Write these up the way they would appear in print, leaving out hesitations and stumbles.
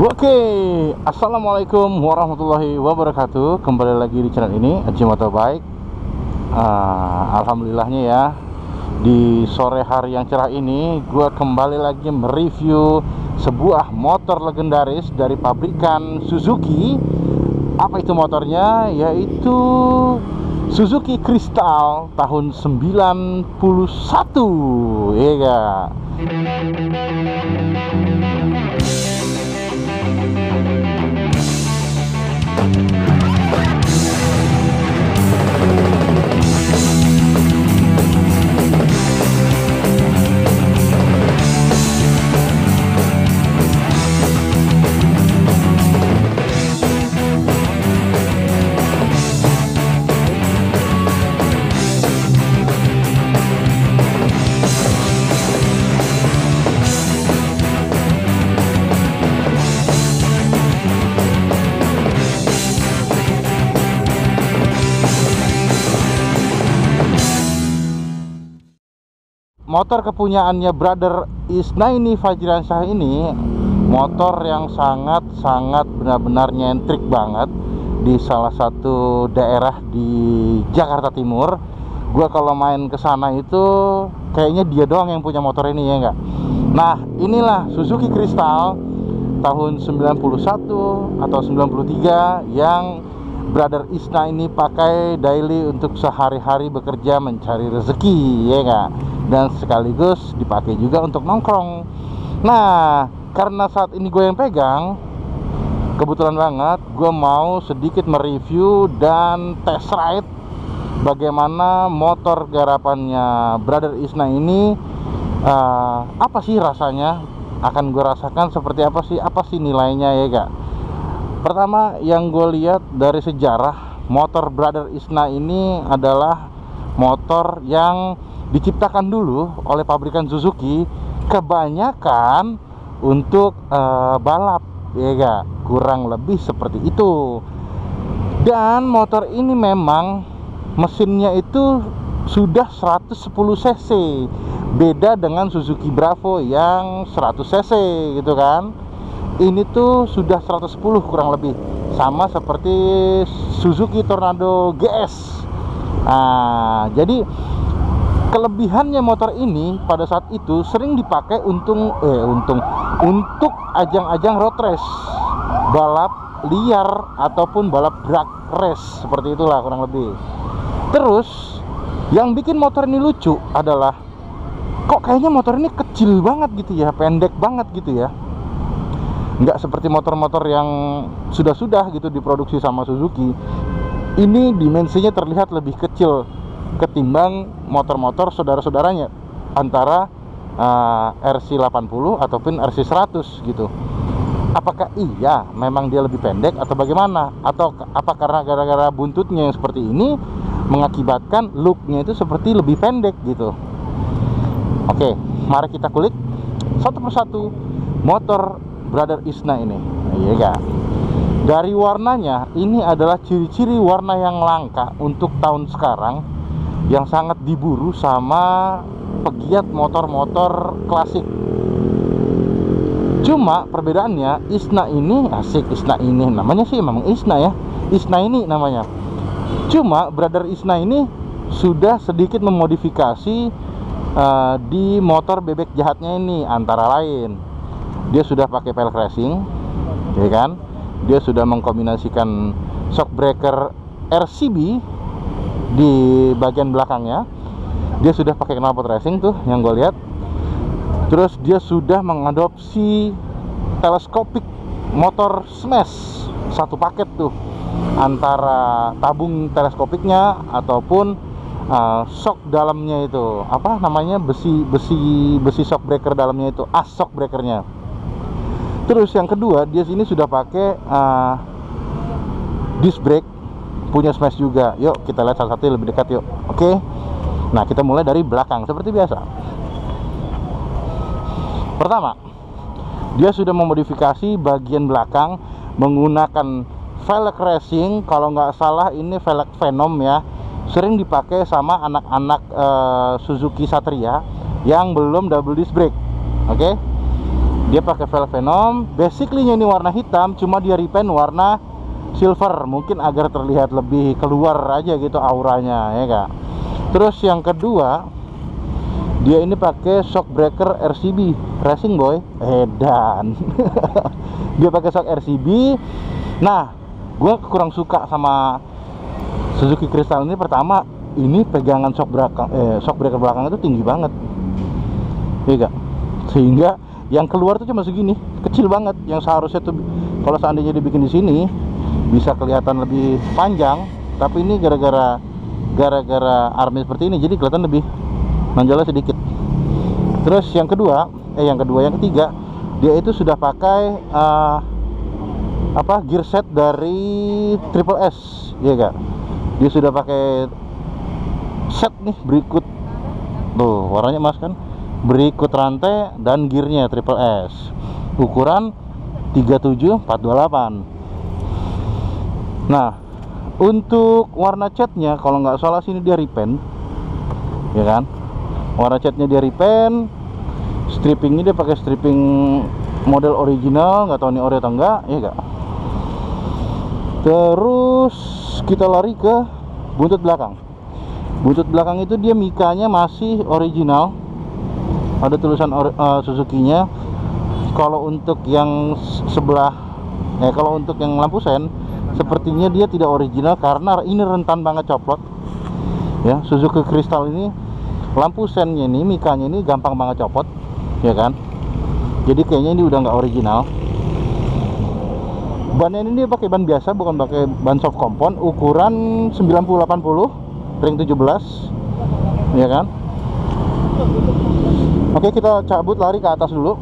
Oke, assalamualaikum warahmatullahi wabarakatuh. Kembali lagi di channel ini, Aji Motobike. Alhamdulillahnya ya, di sore hari yang cerah ini, gue kembali lagi mereview sebuah motor legendaris dari pabrikan Suzuki. Apa itu motornya? Yaitu Suzuki Crystal tahun 91, ya gak? Motor kepunyaannya Brother Isnaini Fajriansyah ini motor yang sangat benar-benar nyentrik banget di salah satu daerah di Jakarta Timur. Gua kalau main ke sana itu kayaknya dia doang yang punya motor ini, ya enggak? Nah, inilah Suzuki Crystal tahun 91 atau 93 yang Brother Isna ini pakai daily untuk sehari-hari bekerja mencari rezeki, ya enggak? Dan sekaligus dipakai juga untuk nongkrong. Nah, karena saat ini gue yang pegang, kebetulan banget gue mau sedikit mereview dan test ride bagaimana motor garapannya Brother Isna ini. Apa sih rasanya, akan gue rasakan seperti apa sih nilainya, ya gak? Pertama yang gue lihat dari sejarah, motor Brother Isna ini adalah motor yang diciptakan dulu oleh pabrikan Suzuki kebanyakan untuk balap, ya gak? Kurang lebih seperti itu. Dan motor ini memang mesinnya itu sudah 110 cc, beda dengan Suzuki Bravo yang 100 cc gitu kan. Ini tuh sudah 110 kurang lebih, sama seperti Suzuki Tornado GS. Nah, jadi kelebihannya motor ini pada saat itu sering dipakai untuk ajang-ajang road race, balap liar ataupun balap drag race, seperti itulah kurang lebih. Terus yang bikin motor ini lucu adalah kok kayaknya motor ini kecil banget gitu ya, pendek banget gitu ya. Nggak seperti motor-motor yang sudah gitu diproduksi sama Suzuki. Ini dimensinya terlihat lebih kecil ketimbang motor-motor saudara-saudaranya, antara RC80 ataupun RC100 gitu. Apakah iya memang dia lebih pendek atau bagaimana? Atau apa karena gara-gara buntutnya yang seperti ini mengakibatkan looknya itu seperti lebih pendek gitu? Oke, mari kita kulik satu persatu motor Brother Isna ini, iya gak? Dari warnanya, ini adalah ciri-ciri warna yang langka untuk tahun sekarang, yang sangat diburu sama pegiat motor-motor klasik. Cuma perbedaannya, Isna ini Isna ini namanya sih memang Isna ya, Isna ini namanya. Cuma Brother Isna ini sudah sedikit memodifikasi di motor bebek jahatnya ini. Antara lain, dia sudah pakai pelek racing, ya kan? Dia sudah mengkombinasikan shock breaker RCB di bagian belakangnya. Dia sudah pakai knalpot racing tuh yang gue lihat. Terus dia sudah mengadopsi teleskopik motor smash, satu paket tuh, antara tabung teleskopiknya ataupun shock dalamnya itu, apa namanya, besi shock breaker dalamnya itu, as shock breakernya. Terus yang kedua, dia sini sudah pakai disc brake, punya smash juga. Yuk kita lihat salah satu lebih dekat yuk. Oke. Nah, kita mulai dari belakang seperti biasa. Pertama, dia sudah memodifikasi bagian belakang menggunakan velg racing. Kalau nggak salah ini velg Venom ya, sering dipakai sama anak-anak Suzuki Satria yang belum double disc brake. Oke. Dia pakai velg Venom. Basically-nya ini warna hitam, cuma dia repaint warna silver, mungkin agar terlihat lebih keluar aja gitu auranya, ya Kak. Terus yang kedua, dia ini pakai shock breaker RCB Racing Boy, edan. Dia pakai shock RCB. Nah, gue kurang suka sama Suzuki Crystal ini. Pertama, ini pegangan shock breaker belakang itu tinggi banget, iya Kak. Sehingga yang keluar tuh cuma segini, kecil banget. Yang seharusnya tuh kalau seandainya dibikin di sini bisa kelihatan lebih panjang, tapi ini gara-gara armnya seperti ini jadi kelihatan lebih menonjolnya sedikit. Terus yang ketiga, dia itu sudah pakai gear set dari Triple S, ya Kak. Dia sudah pakai set nih berikut tuh, warnanya emas kan, berikut rantai dan gearnya Triple S, ukuran 37428. Nah, untuk warna catnya kalau nggak salah sini dia repaint, ya kan. Warna catnya dia repaint. Strippingnya dia pakai stripping model original, nggak tahu ini ori atau enggak, ya enggak. Terus kita lari ke buntut belakang. Buntut belakang itu dia mikanya masih original, ada tulisan Suzuki-nya. Kalau untuk yang sebelah, kalau untuk yang lampu sen, sepertinya dia tidak original karena ini rentan banget coplot. Ya, Suzuki Crystal ini lampu sennya ini, mikanya ini gampang banget copot, ya kan. Jadi kayaknya ini udah nggak original. Bannya ini dia pakai ban biasa, bukan pakai ban soft compound, ukuran 9080 ring 17, ya kan. Oke, kita cabut lari ke atas dulu.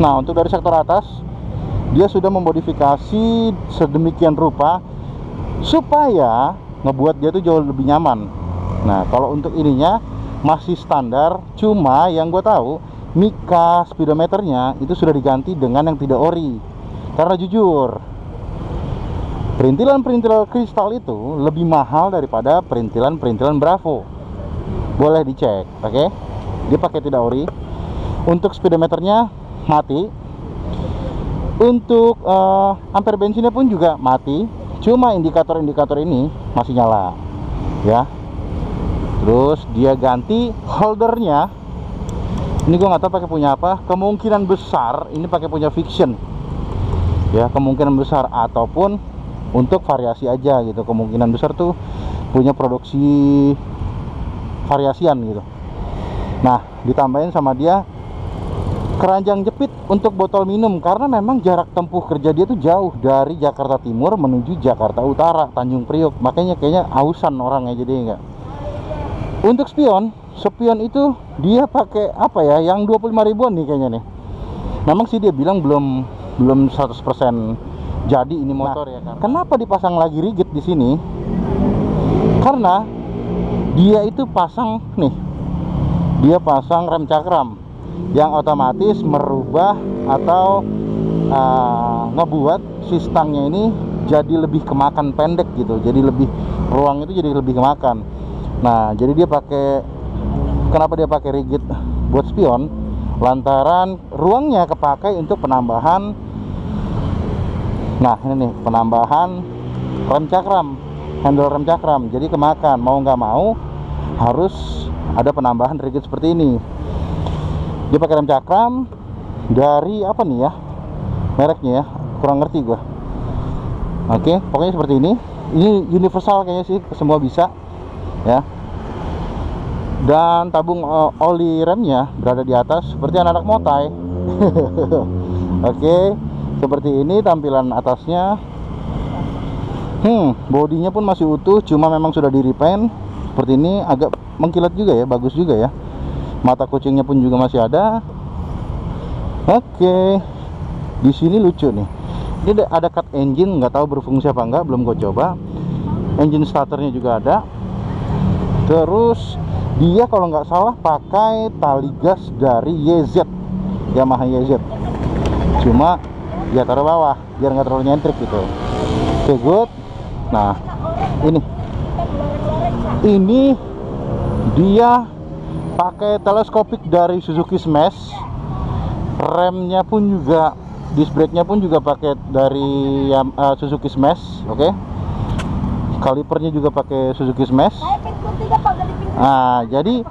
Nah, untuk dari sektor atas, dia sudah memodifikasi sedemikian rupa supaya ngebuat dia tuh jauh lebih nyaman. Nah, kalau untuk ininya masih standar, cuma yang gue tahu mika speedometernya itu sudah diganti dengan yang tidak ori. Karena jujur, perintilan kristal itu lebih mahal daripada perintilan Bravo. Boleh dicek, oke? Dia pakai tidak ori. Untuk speedometernya mati. Untuk ampere bensinnya pun juga mati. Cuma indikator-indikator ini masih nyala, ya. Terus dia ganti holdernya. Ini gue nggak tahu pakai punya apa. Kemungkinan besar ini pakai punya Fiction, ya. Kemungkinan besar, ataupun untuk variasi aja gitu. Kemungkinan besar tuh punya produksi variasian gitu. Nah, ditambahin sama dia keranjang jepit untuk botol minum, karena memang jarak tempuh kerja dia tuh jauh dari Jakarta Timur menuju Jakarta Utara, Tanjung Priok. Makanya kayaknya hausan orangnya, jadi enggak. Untuk spion itu dia pakai apa ya, yang 25 ribuan nih kayaknya nih. Memang sih dia bilang belum 100% jadi ini motor. Nah, ya kan. Kenapa dipasang lagi rigid di sini? Karena dia itu pasang nih, dia pasang rem cakram yang otomatis merubah atau ngebuat si stangnya ini jadi lebih kemakan pendek gitu, jadi lebih ruang itu jadi lebih kemakan. Nah, jadi dia pakai, kenapa dia pakai rigid buat spion? Lantaran ruangnya kepakai untuk penambahan, nah ini nih, penambahan rem cakram, handle rem cakram. Jadi kemakan, mau nggak mau harus ada penambahan rigid seperti ini. Dia pakai rem cakram dari apa nih ya, mereknya ya, kurang ngerti gua. Oke, pokoknya seperti ini. Ini universal kayaknya sih, semua bisa ya. Dan tabung oli remnya berada di atas seperti anak-anak motai. Oke, seperti ini tampilan atasnya. Bodinya pun masih utuh, cuma memang sudah di repaint seperti ini. Agak mengkilat juga ya, bagus juga ya. Mata kucingnya pun juga masih ada. Oke, di sini lucu nih. Ini ada cut engine, nggak tahu berfungsi apa enggak, belum gue coba. Engine starternya juga ada. Terus dia kalau nggak salah pakai tali gas dari YZ, Yamaha YZ. Cuma dia taruh bawah biar nggak terlalu nyentrik gitu. Oke, good. Nah, ini dia pakai teleskopik dari Suzuki Smash, remnya pun juga, disc brake-nya pun juga pakai dari Suzuki Smash, oke. Kalipernya juga pakai Suzuki Smash. Nah, jadi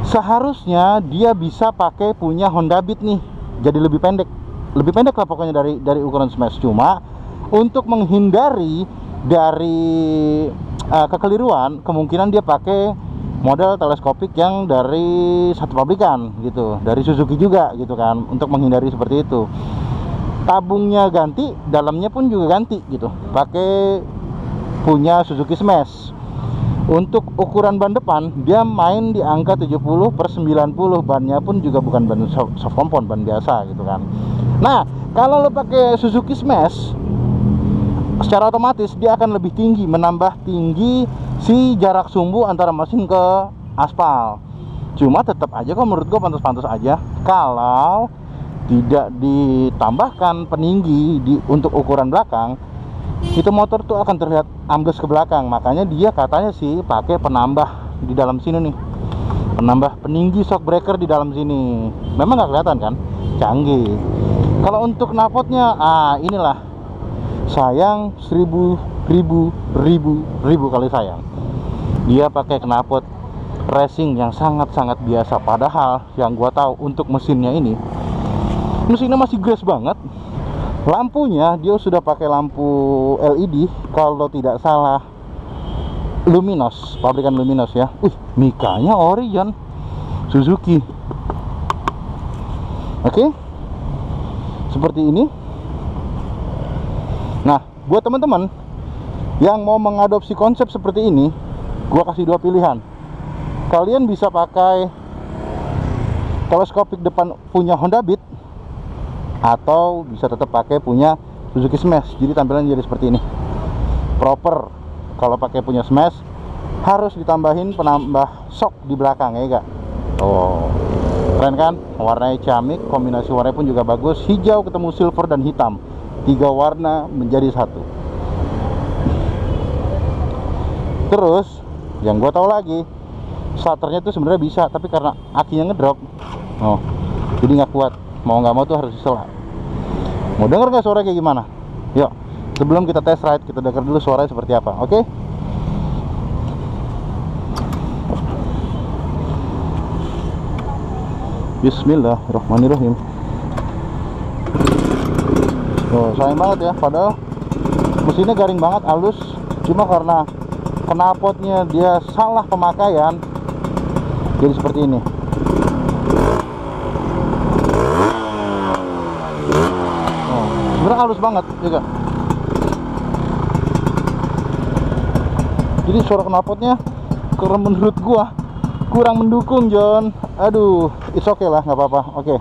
seharusnya dia bisa pakai punya Honda Beat nih, jadi lebih pendek lah pokoknya dari ukuran Smash. Cuma untuk menghindari dari kekeliruan, kemungkinan dia pakai model teleskopik yang dari satu pabrikan gitu, dari Suzuki juga gitu kan, untuk menghindari seperti itu. Tabungnya ganti, dalamnya pun juga ganti gitu, pakai punya Suzuki Smash. Untuk ukuran ban depan dia main di angka 70/90, bannya pun juga bukan ban soft compound, ban biasa gitu kan. Nah, kalau lo pakai Suzuki Smash, secara otomatis dia akan lebih tinggi, menambah tinggi si jarak sumbu antara mesin ke aspal. Cuma tetap aja kok menurut gue pantas-pantas aja kalau tidak ditambahkan peninggi untuk ukuran belakang. Itu motor tuh akan terlihat ambles ke belakang. Makanya dia katanya sih pakai penambah di dalam sini nih, penambah peninggi shock breaker di dalam sini. Memang nggak kelihatan kan, canggih. Kalau untuk knalpotnya, inilah sayang, ribu kali sayang. Dia pakai knalpot racing yang sangat-sangat biasa. Padahal yang gua tahu untuk mesinnya masih grass banget. Lampunya dia sudah pakai lampu LED, kalau tidak salah Luminos, pabrikan Luminos ya. Mikanya Orion Suzuki. Oke, seperti ini. Nah, buat teman-teman yang mau mengadopsi konsep seperti ini, gua kasih dua pilihan. Kalian bisa pakai teleskopik depan punya Honda Beat, atau bisa tetap pakai punya Suzuki Smash. Jadi tampilannya jadi seperti ini, proper. Kalau pakai punya Smash harus ditambahin penambah shock di belakang, ya enggak? Oh, keren kan? Warnanya ciamik, kombinasi warnanya pun juga bagus, hijau ketemu silver dan hitam, 3 warna menjadi satu. Terus yang gue tahu lagi, starternya tuh sebenarnya bisa, tapi karena akinya ngedrop, jadi nggak kuat. Mau nggak mau tuh harus disela. Mau denger nggak suara kayak gimana? Yuk, sebelum kita test ride, kita denger dulu suaranya seperti apa, oke? Bismillahirrahmanirrahim. Sayang banget ya, padahal mesinnya garing banget, halus. Cuma karena knalpotnya dia salah pemakaian, jadi seperti ini. Sebenarnya halus banget juga. Jadi suara knalpotnya menurut gua kurang mendukung, John. Aduh, it's okay lah, nggak apa-apa. Oke.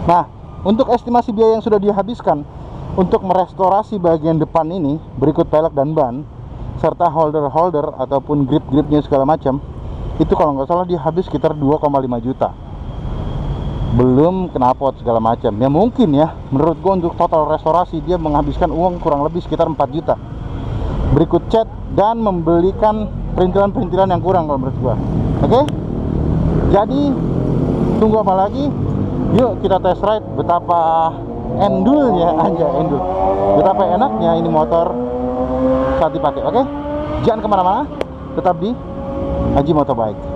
Nah, untuk estimasi biaya yang sudah dihabiskan untuk merestorasi bagian depan ini, berikut pelek dan ban, serta holder ataupun grip-gripnya segala macam, itu kalau nggak salah dia habis sekitar 2,5 juta. Belum knalpot segala macam. Ya mungkin ya, menurut gua untuk total restorasi dia menghabiskan uang kurang lebih sekitar 4 juta. Berikut cat dan membelikan perintilan-perintilan yang kurang kalau menurut gua. Oke? Jadi tunggu apa lagi? Yuk kita test ride betapa endulnya aja, betapa enaknya ini motor saat dipakai. Oke? Jangan kemana-mana, tetap di Haji Motobike.